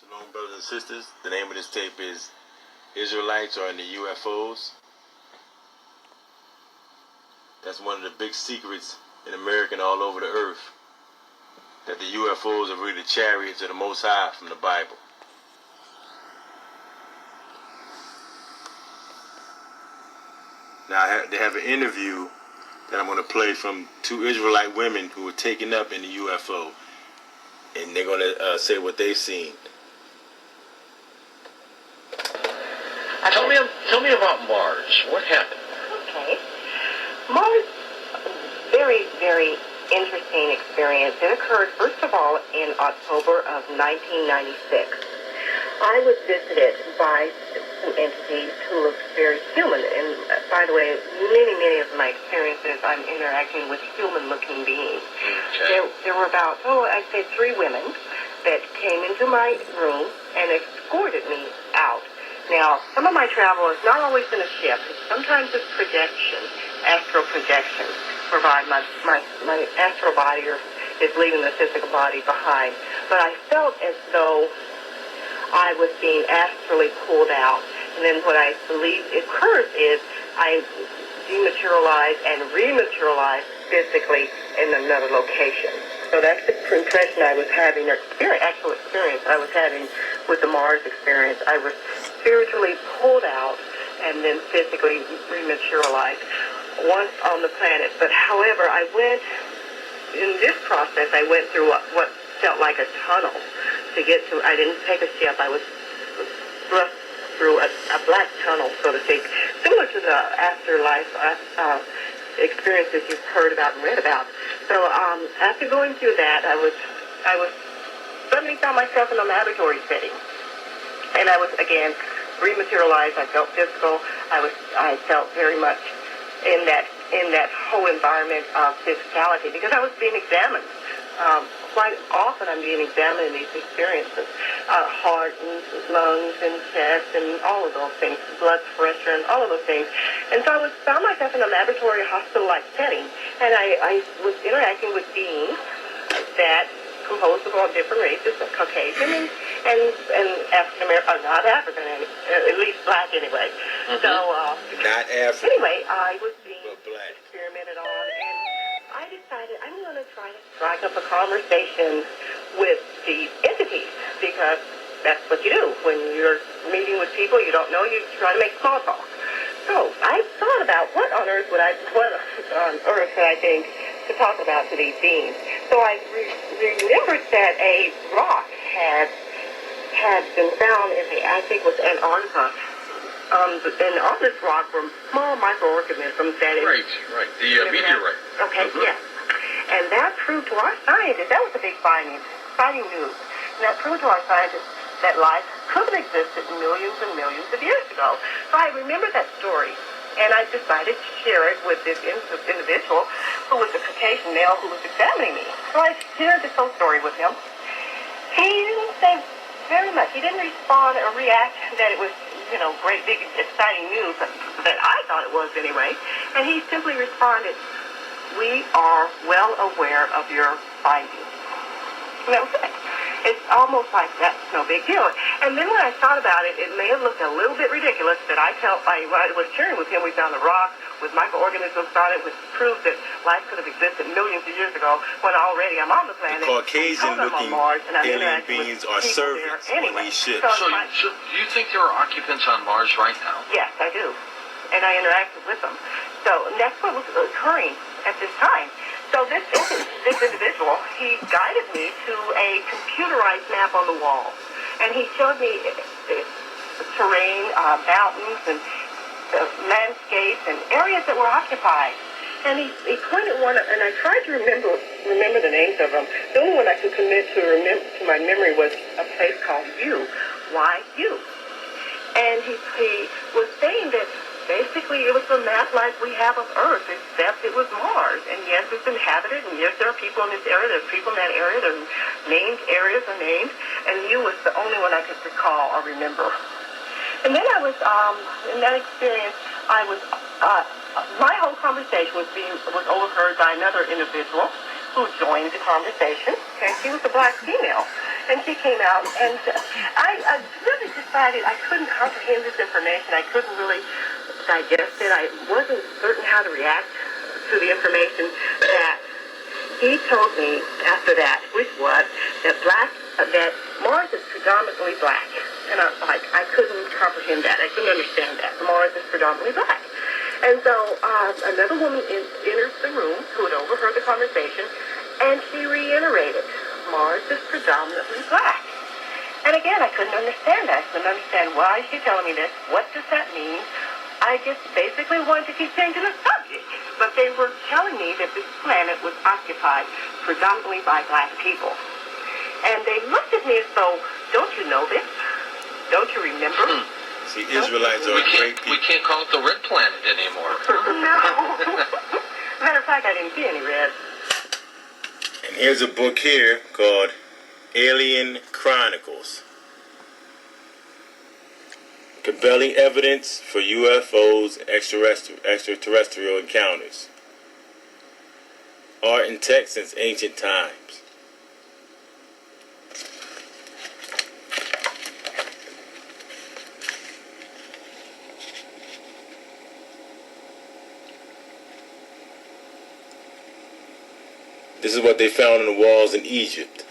Shalom, brothers and sisters. The name of this tape is Israelites Are in the UFOs. That's one of the big secrets in America and all over the earth, that the UFOs are really chariots of the Most High from the Bible. Now, they have an interview that I'm going to play from two Israelite women who were taken up in the UFO, and they're going to say what they've seen. Tell me about Mars. What happened? Okay. Mars, very, very interesting experience. It occurred, first of all, in October of 1996. I was visited by some entities who looked very human. And by the way, many of my experiences, I'm interacting with human-looking beings. Okay. There were about, I'd say 3 women that came into my room and escorted me out. Now, some of my travel is not always in a ship. Sometimes it's projection, astral projection, whereby my astral body is leaving the physical body behind. But I felt as though I was being astrally pulled out. And then what I believe occurs is I dematerialize and rematerialize physically in another location. So that's the impression I was having, or actual experience I was having with the Mars experience. I was spiritually pulled out and then physically rematerialized once on the planet. But however, in this process, I went through what felt like a tunnel to get to. I didn't take a ship. I was thrust through a black tunnel, so to speak, similar to the afterlife experiences you've heard about and read about. So after going through that, I was suddenly found myself in a laboratory setting, and I was again rematerialized. I felt physical. I felt very much in that whole environment of physicality because I was being examined. Quite often I'm being examined in these experiences, heart and lungs and chest and all of those things, blood pressure and all of those things. And so I found myself in a laboratory hospital-like setting, and I was interacting with beings that composed of all different races, Caucasian and African American, not African, at least black anyway. Mm-hmm. So Not African. anyway, I was being black. experimented on, and I decided I'm going to try to strike up a conversation with these entities because that's what you do. When you're meeting with people you don't know, you try to make small talk. So I thought about what on earth could I think to talk about to these beings. So I remembered that a rock had been found in I think it was Antarctica. And on this rock were small microorganisms that... Right. The meteorite. Okay, yes. And that proved to our scientists, that was a big exciting news. And that proved to our scientists that life could have existed millions and millions of years ago. So I remember that story, and I decided to share it with this individual who was a Caucasian male who was examining me. So I shared this whole story with him. He didn't say very much. He didn't respond or react that it was great, big, exciting news that I thought it was anyway. And he simply responded, "We are well aware of your findings." And that was it. It's almost like that's no big deal. And then when I thought about it, it may have looked a little bit ridiculous that I felt like when I was sharing with him, we found a rock with microorganisms on it, which proved that life could have existed millions of years ago when already I'm on the planet. The Caucasian-looking alien beings are servants on these ships. So you think there are occupants on Mars right now? Yes, I do. And I interacted with them. So that's what was occurring at this time. So this individual, he guided me to a computerized map on the wall. And he showed me terrain, mountains, and landscapes, and areas that were occupied. And he pointed one, and I tried to remember the names of them. The only one I could commit to my memory was a place called U. Why U? And he was saying that basically it was a map like we have of Earth, except it was Mars. And yes, it's inhabited, and yes, there are people in this area, there's people in that area, there's areas are named, and U was the only one I could recall or remember. And then I was, in that experience, my whole conversation was overheard by another individual who joined the conversation, and she was a black female. And she came out, and I really decided I couldn't comprehend this information. I couldn't really digest it. I wasn't certain how to react to the information that he told me after that, which was that that Mars is predominantly black. And I was like, I couldn't comprehend that. I couldn't understand that. Mars is predominantly black. And so another woman enters the room who had overheard the conversation, and she reiterated, Mars is predominantly black. And again, I couldn't understand that. I couldn't understand why she's telling me this. What does that mean? I just basically wanted to keep changing the subject. But they were telling me that this planet was occupied predominantly by black people. And they looked at me as though, don't you know this? Don't you remember? See, Israelites are great people. We can't call it the red planet anymore. No. Matter of fact, I didn't see any red. And here's a book here called Alien Chronicles. Compelling evidence for UFOs and extraterrestrial encounters. Art and text since ancient times. This is what they found on the walls in Egypt.